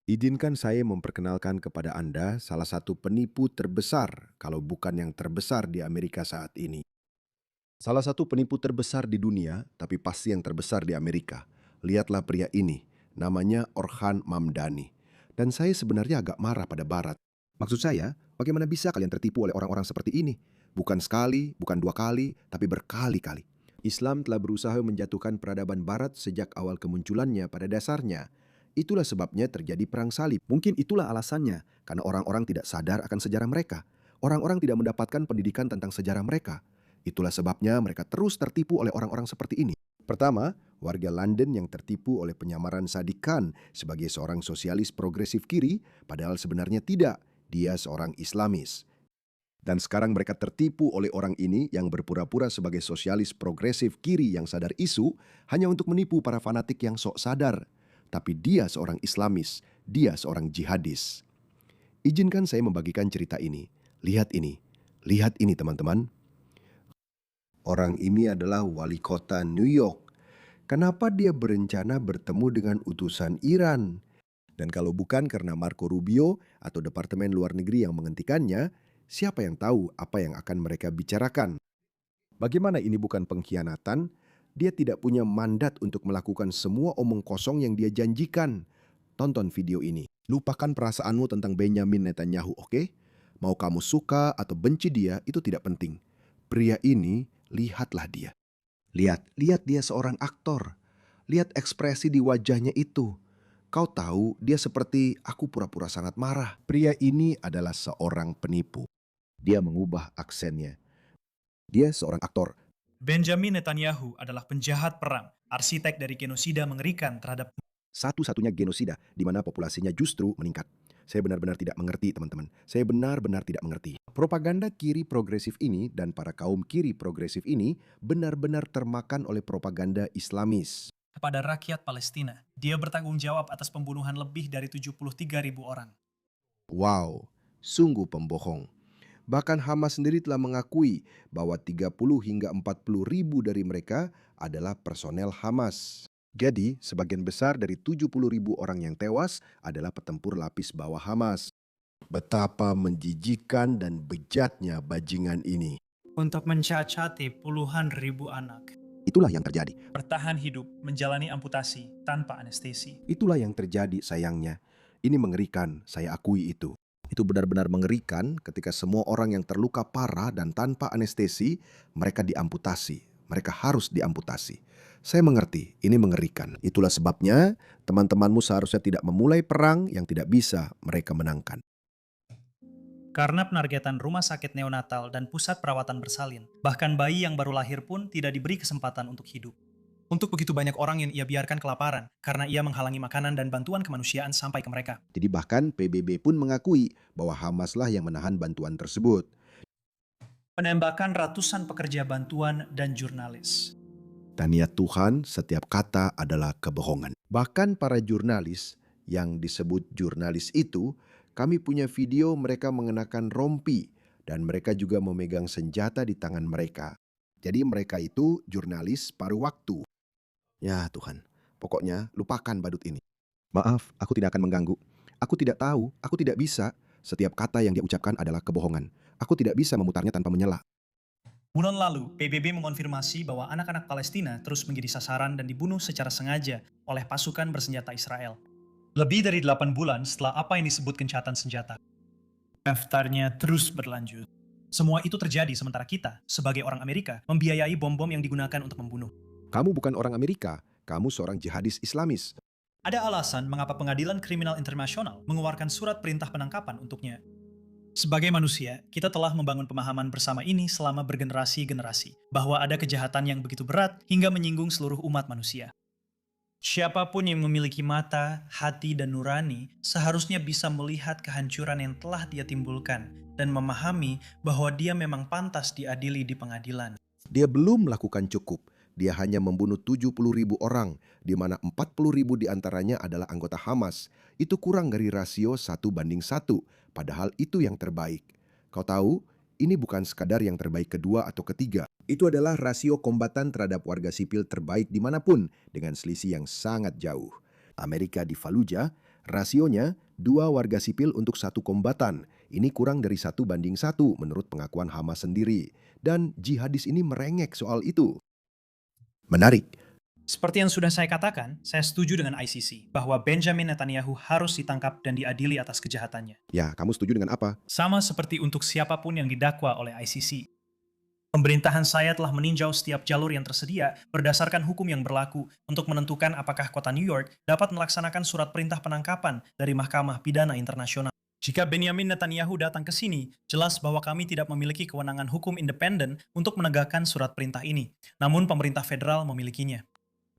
Izinkan saya memperkenalkan kepada Anda salah satu penipu terbesar, kalau bukan yang terbesar di Amerika saat ini. Salah satu penipu terbesar di dunia, tapi pasti yang terbesar di Amerika. Lihatlah pria ini, namanya Orhan Mamdani. Dan saya sebenarnya agak marah pada Barat. Maksud saya, bagaimana bisa kalian tertipu oleh orang-orang seperti ini? Bukan sekali, bukan dua kali, tapi berkali-kali. Islam telah berusaha menjatuhkan peradaban Barat sejak awal kemunculannya pada dasarnya. Itulah sebabnya terjadi perang salib. Mungkin itulah alasannya, karena orang-orang tidak sadar akan sejarah mereka. Orang-orang tidak mendapatkan pendidikan tentang sejarah mereka. Itulah sebabnya mereka terus tertipu oleh orang-orang seperti ini. Pertama, warga London yang tertipu oleh penyamaran Sadiq Khan sebagai seorang sosialis progresif kiri, padahal sebenarnya tidak. Dia seorang Islamis. Dan sekarang mereka tertipu oleh orang ini yang berpura-pura sebagai sosialis progresif kiri yang sadar isu hanya untuk menipu para fanatik yang sok sadar. Tapi dia seorang Islamis, dia seorang jihadis. Izinkan saya membagikan cerita ini. Lihat ini teman-teman. Orang ini adalah wali kota New York. Kenapa dia berencana bertemu dengan utusan Iran? Dan kalau bukan karena Marco Rubio atau Departemen Luar Negeri yang menghentikannya, siapa yang tahu apa yang akan mereka bicarakan? Bagaimana ini bukan pengkhianatan? Dia tidak punya mandat untuk melakukan semua omong kosong yang dia janjikan. Tonton video ini. Lupakan perasaanmu tentang Benjamin Netanyahu, oke? Mau kamu suka atau benci dia, itu tidak penting. Pria ini, lihatlah dia. Lihat dia seorang aktor. Lihat ekspresi di wajahnya itu. Kau tahu, dia seperti aku pura-pura sangat marah. Pria ini adalah seorang penipu. Dia mengubah aksennya. Dia seorang aktor. Benjamin Netanyahu adalah penjahat perang, arsitek dari genosida mengerikan terhadap Satu-satunya genosida di mana populasinya justru meningkat. Saya benar-benar tidak mengerti, teman-teman. Saya benar-benar tidak mengerti. Propaganda kiri progresif ini dan para kaum kiri progresif ini benar-benar termakan oleh propaganda Islamis. kepada rakyat Palestina. Dia bertanggung jawab atas pembunuhan lebih dari 73.000 orang. Wow, sungguh pembohong. Bahkan Hamas sendiri telah mengakui bahwa 30 hingga 40 ribu dari mereka adalah personel Hamas. Jadi, sebagian besar dari 70 ribu orang yang tewas adalah petempur lapis bawah Hamas. Betapa menjijikan dan bejatnya bajingan ini. Untuk mencacati puluhan ribu anak. Itulah yang terjadi. Bertahan hidup, menjalani amputasi tanpa anestesi. Itulah yang terjadi sayangnya. Ini mengerikan, saya akui itu. Itu benar-benar mengerikan ketika semua orang yang terluka parah dan tanpa anestesi, mereka diamputasi. Mereka harus diamputasi. Saya mengerti, ini mengerikan. Itulah sebabnya teman-temanmu seharusnya tidak memulai perang yang tidak bisa mereka menangkan. Karena penargetan rumah sakit neonatal dan pusat perawatan bersalin, bahkan bayi yang baru lahir pun tidak diberi kesempatan untuk hidup. Untuk begitu banyak orang yang ia biarkan kelaparan, karena ia menghalangi makanan dan bantuan kemanusiaan sampai ke mereka. Jadi bahkan PBB pun mengakui bahwa Hamaslah yang menahan bantuan tersebut. Penembakan ratusan pekerja bantuan dan jurnalis. Dan ya Tuhan, setiap kata adalah kebohongan. Bahkan para jurnalis yang disebut jurnalis itu, kami punya video mereka mengenakan rompi dan mereka juga memegang senjata di tangan mereka. Jadi mereka itu jurnalis paruh waktu. Ya Tuhan, pokoknya lupakan badut ini. Maaf, aku tidak akan mengganggu. Aku tidak tahu, aku tidak bisa. Setiap kata yang dia ucapkan adalah kebohongan. Aku tidak bisa memutarnya tanpa menyela. Bulan lalu, PBB mengonfirmasi bahwa anak-anak Palestina terus menjadi sasaran dan dibunuh secara sengaja oleh pasukan bersenjata Israel. Lebih dari 8 bulan setelah apa yang disebut gencatan senjata. Daftarnya terus berlanjut. Semua itu terjadi sementara kita, sebagai orang Amerika, membiayai bom-bom yang digunakan untuk membunuh. Kamu bukan orang Amerika, kamu seorang jihadis Islamis. Ada alasan mengapa Pengadilan Kriminal Internasional mengeluarkan surat perintah penangkapan untuknya. Sebagai manusia, kita telah membangun pemahaman bersama ini selama bergenerasi-generasi, bahwa ada kejahatan yang begitu berat hingga menyinggung seluruh umat manusia. Siapapun yang memiliki mata, hati, dan nurani seharusnya bisa melihat kehancuran yang telah dia timbulkan dan memahami bahwa dia memang pantas diadili di pengadilan. Dia belum melakukan cukup. Dia hanya membunuh 70 ribu orang, di mana 40 ribu diantaranya adalah anggota Hamas. Itu kurang dari rasio 1:1, padahal itu yang terbaik. Kau tahu, ini bukan sekadar yang terbaik kedua atau ketiga. Itu adalah rasio kombatan terhadap warga sipil terbaik dimanapun, dengan selisih yang sangat jauh. Amerika di Fallujah, Rasionya 2 warga sipil untuk 1 kombatan. Ini kurang dari 1:1 menurut pengakuan Hamas sendiri. Dan jihadis ini merengek soal itu. Menarik. Seperti yang sudah saya katakan, saya setuju dengan ICC bahwa Benjamin Netanyahu harus ditangkap dan diadili atas kejahatannya. Ya, kamu setuju dengan apa? Sama seperti untuk siapapun yang didakwa oleh ICC. Pemerintahan saya telah meninjau setiap jalur yang tersedia berdasarkan hukum yang berlaku untuk menentukan apakah kota New York dapat melaksanakan surat perintah penangkapan dari Mahkamah Pidana Internasional. Jika Benjamin Netanyahu datang ke sini, jelas bahwa kami tidak memiliki kewenangan hukum independen untuk menegakkan surat perintah ini. Namun pemerintah federal memilikinya.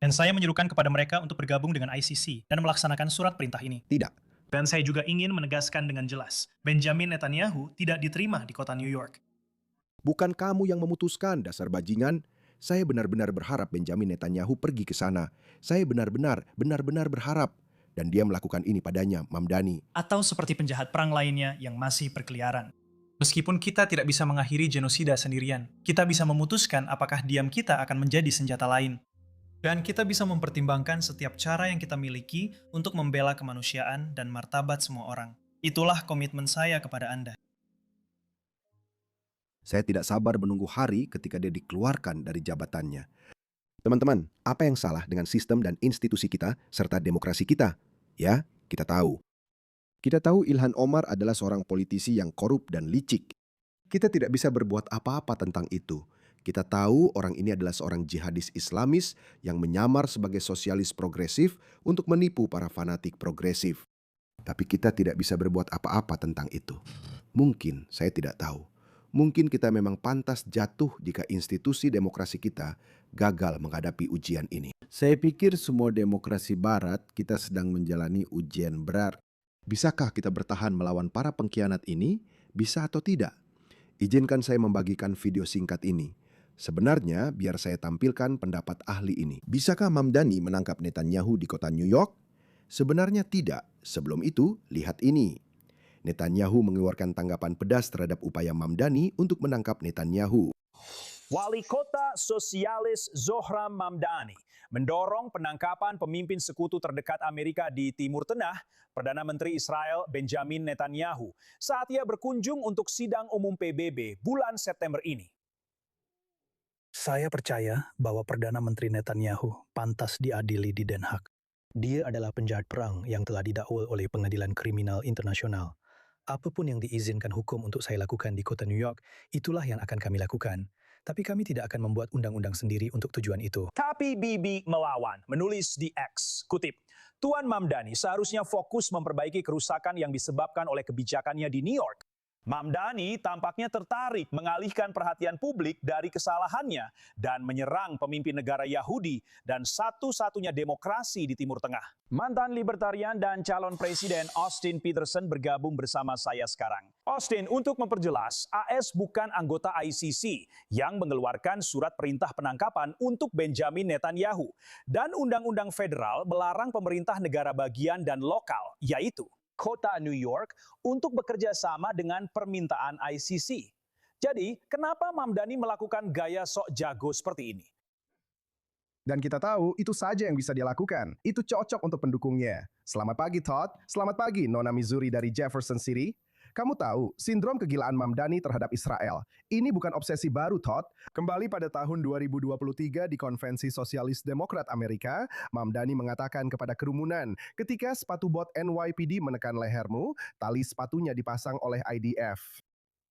Dan saya menyerukan kepada mereka untuk bergabung dengan ICC dan melaksanakan surat perintah ini. Tidak. Dan saya juga ingin menegaskan dengan jelas, Benjamin Netanyahu tidak diterima di kota New York. Bukan kamu yang memutuskan, dasar bajingan. Saya benar-benar berharap Benjamin Netanyahu pergi ke sana. Saya benar-benar berharap. Dan dia melakukan ini padanya, Mamdani. Atau seperti penjahat perang lainnya yang masih berkeliaran. Meskipun kita tidak bisa mengakhiri genosida sendirian, kita bisa memutuskan apakah diam kita akan menjadi senjata lain. Dan kita bisa mempertimbangkan setiap cara yang kita miliki untuk membela kemanusiaan dan martabat semua orang. Itulah komitmen saya kepada Anda. Saya tidak sabar menunggu hari ketika dia dikeluarkan dari jabatannya. Teman-teman, apa yang salah dengan sistem dan institusi kita serta demokrasi kita? Ya, kita tahu. Kita tahu Ilhan Omar adalah seorang politisi yang korup dan licik. Kita tidak bisa berbuat apa-apa tentang itu. Kita tahu orang ini adalah seorang jihadis Islamis yang menyamar sebagai sosialis progresif untuk menipu para fanatik progresif. Tapi kita tidak bisa berbuat apa-apa tentang itu. Mungkin, saya tidak tahu. Mungkin kita memang pantas jatuh jika institusi demokrasi kita gagal menghadapi ujian ini. Saya pikir semua demokrasi barat kita sedang menjalani ujian berat. Bisakah kita bertahan melawan para pengkhianat ini? Bisa atau tidak? Izinkan saya membagikan video singkat ini. Sebenarnya, biar saya tampilkan pendapat ahli ini. Bisakah Mamdani menangkap Netanyahu di kota New York? Sebenarnya tidak. Sebelum itu, lihat ini. Netanyahu mengeluarkan tanggapan pedas terhadap upaya Mamdani untuk menangkap Netanyahu. Wali Kota Sosialis Zohram Mamdani mendorong penangkapan pemimpin sekutu terdekat Amerika di Timur Tengah, Perdana Menteri Israel Benjamin Netanyahu, saat ia berkunjung untuk sidang umum PBB bulan September ini. Saya percaya bahwa Perdana Menteri Netanyahu pantas diadili di Den Haag. Dia adalah penjahat perang yang telah didakwa oleh Pengadilan Kriminal Internasional. Apapun yang diizinkan hukum untuk saya lakukan di kota New York, itulah yang akan kami lakukan. Tapi kami tidak akan membuat undang-undang sendiri untuk tujuan itu. Tapi Bibi melawan, menulis di X, kutip, Tuan Mamdani seharusnya fokus memperbaiki kerusakan yang disebabkan oleh kebijakannya di New York. Mamdani tampaknya tertarik mengalihkan perhatian publik dari kesalahannya dan menyerang pemimpin negara Yahudi dan satu-satunya demokrasi di Timur Tengah. Mantan libertarian dan calon presiden Austin Peterson bergabung bersama saya sekarang. Austin, untuk memperjelas, AS bukan anggota ICC yang mengeluarkan surat perintah penangkapan untuk Benjamin Netanyahu. Dan undang-undang federal melarang pemerintah negara bagian dan lokal, yaitu Kota New York, untuk bekerja sama dengan permintaan ICC. Jadi, kenapa Mamdani melakukan gaya sok jago seperti ini? Dan kita tahu itu saja yang bisa dia lakukan. Itu cocok untuk pendukungnya. Selamat pagi Todd, selamat pagi Nona Missouri dari Jefferson City. Kamu tahu, sindrom kegilaan Mamdani terhadap Israel. Ini bukan obsesi baru, Todd. Kembali pada tahun 2023 di Konvensi Sosialis Demokrat Amerika, Mamdani mengatakan kepada kerumunan, ketika sepatu bot NYPD menekan lehermu, tali sepatunya dipasang oleh IDF.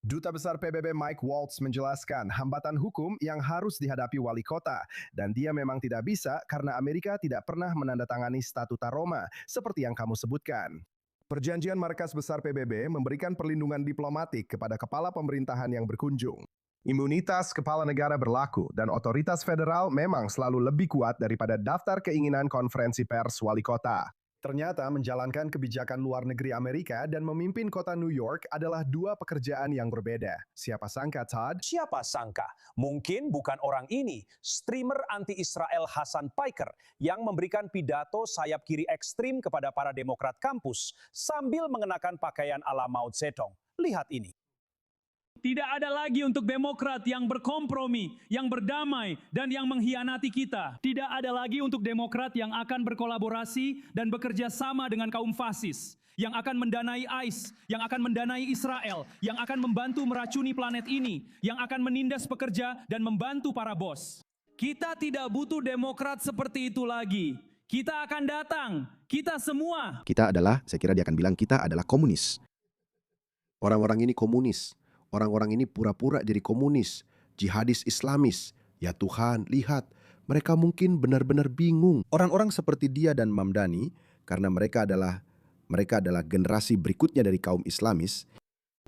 Duta Besar PBB Mike Waltz menjelaskan hambatan hukum yang harus dihadapi wali kota, dan dia memang tidak bisa karena Amerika tidak pernah menandatangani Statuta Roma, seperti yang kamu sebutkan. Perjanjian Markas Besar PBB memberikan perlindungan diplomatik kepada kepala pemerintahan yang berkunjung. Imunitas kepala negara berlaku dan otoritas federal memang selalu lebih kuat daripada daftar keinginan konferensi pers wali kota. Ternyata menjalankan kebijakan luar negeri Amerika dan memimpin kota New York adalah dua pekerjaan yang berbeda. Siapa sangka, Todd? Siapa sangka? Mungkin bukan orang ini, streamer anti-Israel Hasan Piker yang memberikan pidato sayap kiri ekstrim kepada para demokrat kampus sambil mengenakan pakaian ala Mao Zedong. Lihat ini. Tidak ada lagi untuk Demokrat yang berkompromi, yang berdamai, dan yang mengkhianati kita. Tidak ada lagi untuk Demokrat yang akan berkolaborasi dan bekerja sama dengan kaum fasis, yang akan mendanai ICE, yang akan mendanai Israel, yang akan membantu meracuni planet ini, yang akan menindas pekerja dan membantu para bos. Kita tidak butuh Demokrat seperti itu lagi. Kita akan datang, kita semua. Kita adalah, saya kira dia akan bilang kita adalah komunis. Orang-orang ini komunis. Orang-orang ini pura-pura jadi komunis, jihadis Islamis. Ya Tuhan, lihat, mereka mungkin benar-benar bingung. Orang-orang seperti dia dan Mamdani, karena mereka adalah generasi berikutnya dari kaum Islamis.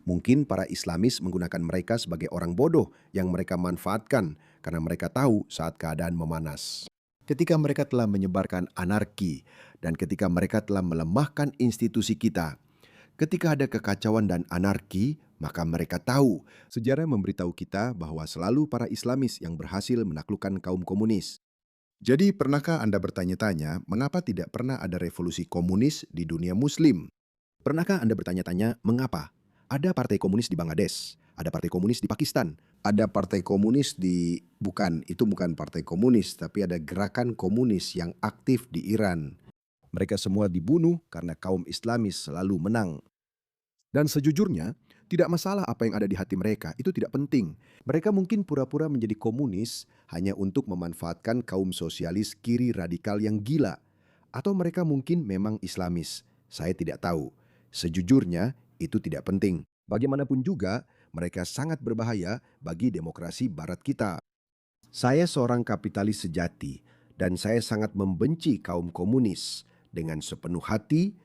Mungkin para Islamis menggunakan mereka sebagai orang bodoh yang mereka manfaatkan karena mereka tahu saat keadaan memanas. Ketika mereka telah menyebarkan anarki dan ketika mereka telah melemahkan institusi kita, ketika ada kekacauan dan anarki, maka mereka tahu. Sejarah memberitahu kita bahwa selalu para Islamis yang berhasil menaklukkan kaum komunis. Jadi pernahkah Anda bertanya-tanya mengapa tidak pernah ada revolusi komunis di dunia Muslim? Pernahkah Anda bertanya-tanya mengapa? Ada partai komunis di Bangladesh, ada partai komunis di Pakistan, ada partai komunis itu bukan partai komunis, tapi ada gerakan komunis yang aktif di Iran. Mereka semua dibunuh karena kaum Islamis selalu menang. Dan sejujurnya, tidak masalah apa yang ada di hati mereka, itu tidak penting. Mereka mungkin pura-pura menjadi komunis hanya untuk memanfaatkan kaum sosialis kiri radikal yang gila. Atau mereka mungkin memang Islamis, saya tidak tahu. Sejujurnya, itu tidak penting. Bagaimanapun juga, mereka sangat berbahaya bagi demokrasi barat kita. Saya seorang kapitalis sejati, dan saya sangat membenci kaum komunis dengan sepenuh hati,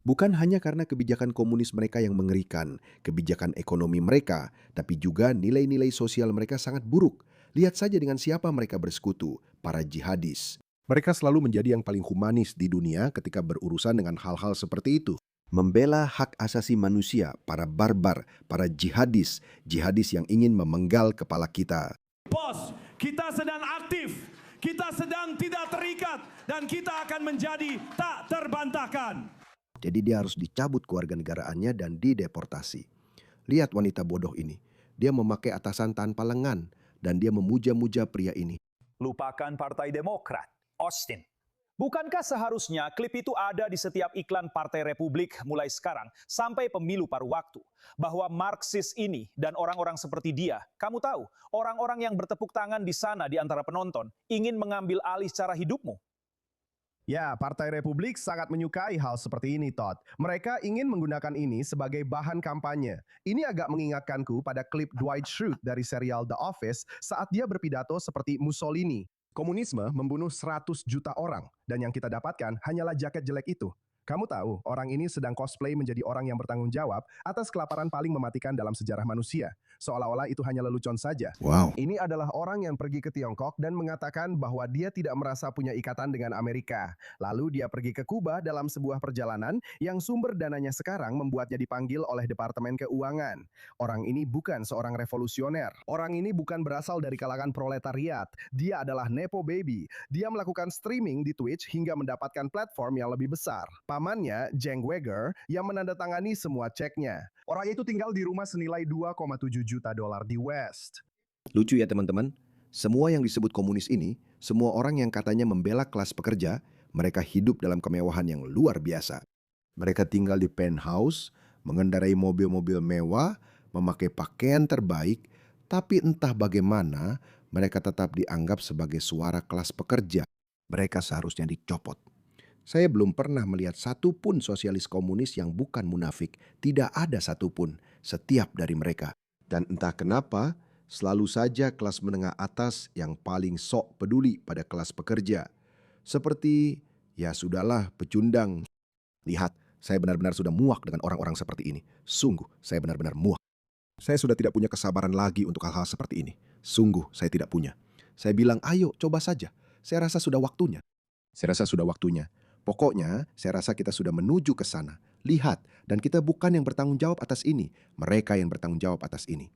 Bukan hanya karena kebijakan komunis mereka yang mengerikan, kebijakan ekonomi mereka, tapi juga nilai-nilai sosial mereka sangat buruk. Lihat saja dengan siapa mereka bersekutu, para jihadis. Mereka selalu menjadi yang paling humanis di dunia ketika berurusan dengan hal-hal seperti itu. Membela hak asasi manusia, para barbar, para jihadis yang ingin memenggal kepala kita. Bos, kita sedang aktif, kita sedang tidak terikat, dan kita akan menjadi tak terbantahkan. Jadi dia harus dicabut kewarganegaraannya dan dideportasi. Lihat wanita bodoh ini. Dia memakai atasan tanpa lengan dan dia memuja-muja pria ini. Lupakan Partai Demokrat, Austin. Bukankah seharusnya klip itu ada di setiap iklan Partai Republik mulai sekarang sampai pemilu paruh waktu? Bahwa Marxis ini dan orang-orang seperti dia, kamu tahu, orang-orang yang bertepuk tangan di sana di antara penonton ingin mengambil alih cara hidupmu. Ya, Partai Republik sangat menyukai hal seperti ini, Todd. Mereka ingin menggunakan ini sebagai bahan kampanye. Ini agak mengingatkanku pada klip Dwight Schrute dari serial The Office saat dia berpidato seperti Mussolini. Komunisme membunuh 100 juta orang, dan yang kita dapatkan hanyalah jaket jelek itu. Kamu tahu, orang ini sedang cosplay menjadi orang yang bertanggung jawab atas kelaparan paling mematikan dalam sejarah manusia. Seolah-olah itu hanya lelucon saja. Wow. Ini adalah orang yang pergi ke Tiongkok dan mengatakan bahwa dia tidak merasa punya ikatan dengan Amerika. Lalu dia pergi ke Kuba dalam sebuah perjalanan yang sumber dananya sekarang membuatnya dipanggil oleh Departemen Keuangan. Orang ini bukan seorang revolusioner. Orang ini bukan berasal dari kalangan proletariat. Dia adalah Nepo Baby. Dia melakukan streaming di Twitch hingga mendapatkan platform yang lebih besar. Pamannya, Cenk Uyghur, yang menandatangani semua ceknya. Orang itu tinggal di rumah senilai 2,7 juta dolar di West. Lucu ya teman-teman, semua yang disebut komunis ini, semua orang yang katanya membela kelas pekerja, mereka hidup dalam kemewahan yang luar biasa. Mereka tinggal di penthouse, mengendarai mobil-mobil mewah, memakai pakaian terbaik, tapi entah bagaimana mereka tetap dianggap sebagai suara kelas pekerja. Mereka seharusnya dicopot. Saya belum pernah melihat satupun sosialis komunis yang bukan munafik. Tidak ada satupun, setiap dari mereka. Dan entah kenapa, selalu saja kelas menengah atas yang paling sok peduli pada kelas pekerja. Seperti, ya sudahlah, pecundang. Lihat, saya benar-benar sudah muak dengan orang-orang seperti ini. Sungguh, saya benar-benar muak. Saya sudah tidak punya kesabaran lagi untuk hal-hal seperti ini. Sungguh, saya tidak punya. Saya bilang, ayo, coba saja. Saya rasa sudah waktunya. Pokoknya, saya rasa kita sudah menuju ke sana. Lihat, dan kita bukan yang bertanggung jawab atas ini. Mereka yang bertanggung jawab atas ini.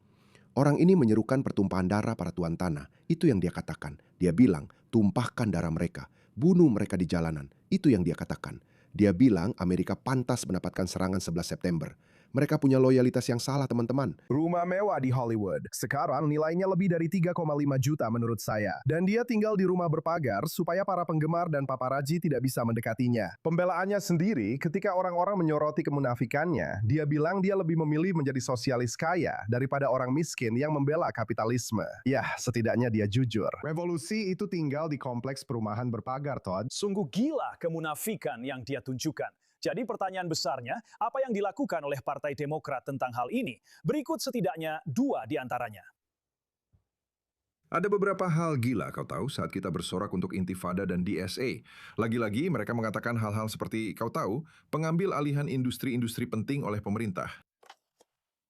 Orang ini menyerukan pertumpahan darah para tuan tanah. Itu yang dia katakan. Dia bilang, tumpahkan darah mereka. Bunuh mereka di jalanan. Itu yang dia katakan. Dia bilang Amerika pantas mendapatkan serangan 11 September. Mereka punya loyalitas yang salah, teman-teman. Rumah mewah di Hollywood. Sekarang nilainya lebih dari 3,5 juta menurut saya. Dan dia tinggal di rumah berpagar supaya para penggemar dan paparazi tidak bisa mendekatinya. Pembelaannya sendiri, ketika orang-orang menyoroti kemunafikannya, dia bilang dia lebih memilih menjadi sosialis kaya daripada orang miskin yang membela kapitalisme. Yah, setidaknya dia jujur. Revolusi itu tinggal di kompleks perumahan berpagar, Todd. Sungguh gila kemunafikan yang dia tunjukkan. Jadi pertanyaan besarnya, apa yang dilakukan oleh Partai Demokrat tentang hal ini? Berikut setidaknya 2 di antaranya. Ada beberapa hal gila kau tahu saat kita bersorak untuk Intifada dan DSA. Lagi-lagi mereka mengatakan hal-hal seperti kau tahu, pengambil alihan industri-industri penting oleh pemerintah.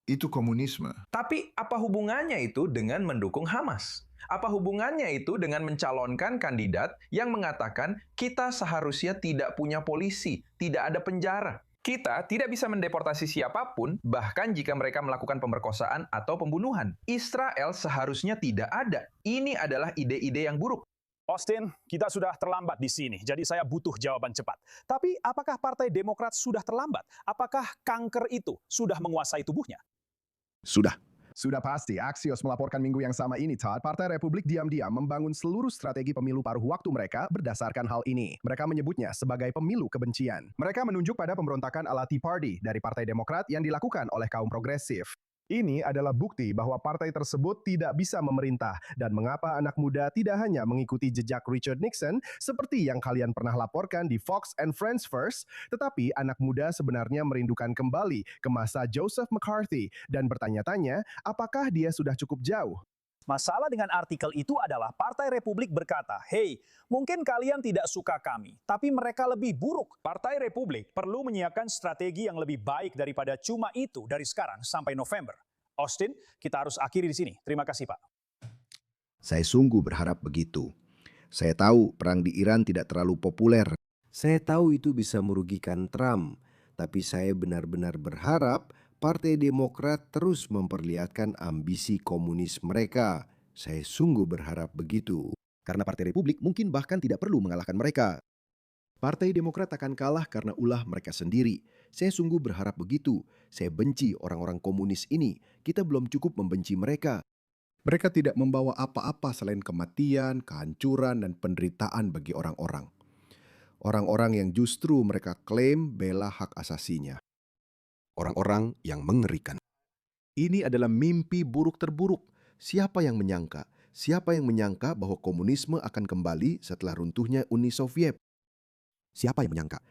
Itu komunisme. Tapi apa hubungannya itu dengan mendukung Hamas? Apa hubungannya itu dengan mencalonkan kandidat yang mengatakan kita seharusnya tidak punya polisi, tidak ada penjara? Kita tidak bisa mendeportasi siapapun, bahkan jika mereka melakukan pemerkosaan atau pembunuhan. Israel seharusnya tidak ada. Ini adalah ide-ide yang buruk. Austin, kita sudah terlambat di sini, jadi saya butuh jawaban cepat. Tapi apakah Partai Demokrat sudah terlambat? Apakah kanker itu sudah menguasai tubuhnya? Sudah pasti, Axios melaporkan minggu yang sama ini, Todd. Partai Republik diam-diam membangun seluruh strategi pemilu paruh waktu mereka berdasarkan hal ini. Mereka menyebutnya sebagai pemilu kebencian. Mereka menunjuk pada pemberontakan ala Tea Party dari Partai Demokrat yang dilakukan oleh kaum progresif. Ini adalah bukti bahwa partai tersebut tidak bisa memerintah dan mengapa anak muda tidak hanya mengikuti jejak Richard Nixon seperti yang kalian pernah laporkan di Fox and Friends First, tetapi anak muda sebenarnya merindukan kembali ke masa Joseph McCarthy dan bertanya-tanya apakah dia sudah cukup jauh. Masalah dengan artikel itu adalah Partai Republik berkata, "Hey, mungkin kalian tidak suka kami, tapi mereka lebih buruk." Partai Republik perlu menyiapkan strategi yang lebih baik daripada cuma itu dari sekarang sampai November. Austin, kita harus akhiri di sini. Terima kasih, Pak. Saya sungguh berharap begitu. Saya tahu perang di Iran tidak terlalu populer. Saya tahu itu bisa merugikan Trump. Tapi saya benar-benar berharap Partai Demokrat terus memperlihatkan ambisi komunis mereka. Saya sungguh berharap begitu. Karena Partai Republik mungkin bahkan tidak perlu mengalahkan mereka. Partai Demokrat akan kalah karena ulah mereka sendiri. Saya sungguh berharap begitu. Saya benci orang-orang komunis ini. Kita belum cukup membenci mereka. Mereka tidak membawa apa-apa selain kematian, kehancuran, dan penderitaan bagi orang-orang. Orang-orang yang justru mereka klaim bela hak asasinya. Orang-orang yang mengerikan. Ini adalah mimpi buruk terburuk. Siapa yang menyangka? Siapa yang menyangka bahwa komunisme akan kembali setelah runtuhnya Uni Soviet? Siapa yang menyangka